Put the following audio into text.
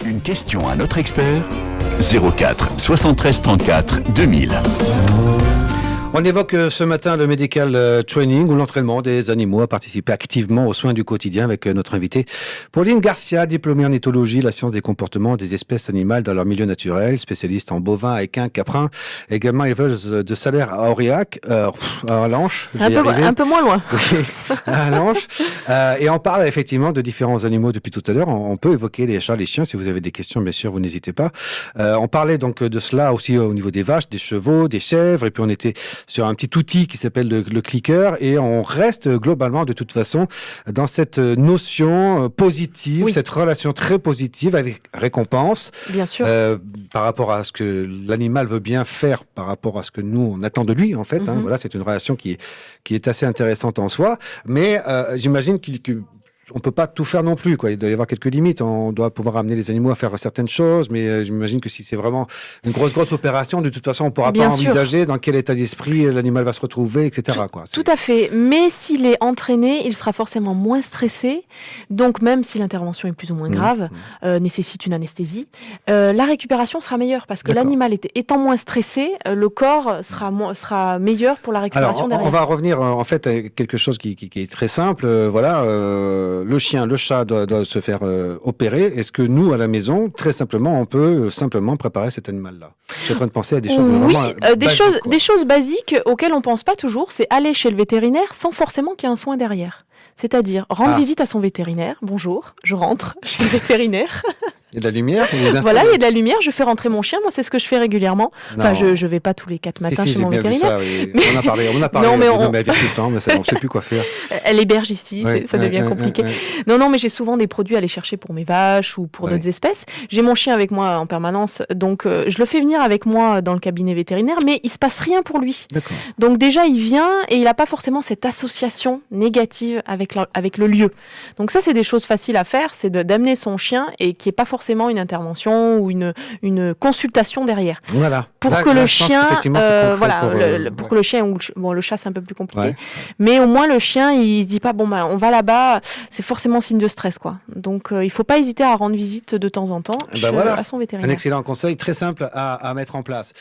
Une question à notre expert 04 73 34 2000. On évoque ce matin le medical training ou l'entraînement des animaux à participer activement aux soins du quotidien avec notre invitée Pauline Garcia, diplômée en éthologie, la science des comportements des espèces animales dans leur milieu naturel, spécialiste en bovins, équins, caprins, également éleveuse de salaire à Aurillac, à Lanche. C'est un peu moins loin. Oui, à Lanche. Et on parle effectivement de différents animaux depuis tout à l'heure. On peut évoquer les chats, les chiens. Si vous avez des questions, bien sûr, vous n'hésitez pas. On parlait donc de cela aussi au niveau des vaches, des chevaux, des chèvres, et puis on était sur un petit outil qui s'appelle le clicker, et on reste globalement de toute façon dans cette notion positive, cette relation très positive avec récompense. Bien sûr. Par rapport à ce que l'animal veut bien faire, par rapport à ce que nous on attend de lui en fait. Mm-hmm. Voilà, c'est une relation qui est assez intéressante en soi, mais j'imagine on peut pas tout faire non plus, quoi. Il doit y avoir quelques limites. On doit pouvoir amener les animaux à faire certaines choses, mais j'imagine que si c'est vraiment une grosse opération, de toute façon, on pourra pas envisager dans quel état d'esprit l'animal va se retrouver, etc. Tout à fait. Mais s'il est entraîné, il sera forcément moins stressé. Donc, même si l'intervention est plus ou moins grave, nécessite une anesthésie, la récupération sera meilleure parce que l'animal étant moins stressé, le corps sera meilleur pour la récupération. Alors, on va revenir en fait à quelque chose qui est très simple. Le chien, le chat doit se faire opérer. Est-ce que nous, à la maison, très simplement, on peut simplement préparer cet animal-là? Je suis en train de penser à des choses des choses basiques auxquelles on pense pas toujours, c'est aller chez le vétérinaire sans forcément qu'il y ait un soin derrière. C'est-à-dire rendre visite à son vétérinaire. Bonjour, je rentre chez le vétérinaire. Il y a de la lumière. Voilà, il y a de la lumière. Je fais rentrer mon chien. Moi, c'est ce que je fais régulièrement. Enfin, je vais pas tous les 4 matins chez mon vétérinaire. Mais... On a parlé. Non, mais elle vient tout le temps, mais on ne sait plus quoi faire. Elle héberge ici, ça devient compliqué. Non, mais j'ai souvent des produits à aller chercher pour mes vaches ou pour d'autres espèces. J'ai mon chien avec moi en permanence, donc je le fais venir avec moi dans le cabinet vétérinaire, mais il se passe rien pour lui. D'accord. Donc déjà, il vient et il n'a pas forcément cette association négative avec le lieu. Donc ça, c'est des choses faciles à faire, c'est d'amener son chien et qui est pas forcément une intervention ou une consultation derrière. Voilà. Pour que le chien, pour que le chien ou le chat, c'est un peu plus compliqué. Mais au moins le chien, il se dit pas on va là-bas, c'est forcément signe de stress, quoi. Donc il faut pas hésiter à rendre visite de temps en temps à son vétérinaire. Un excellent conseil, très simple à mettre en place.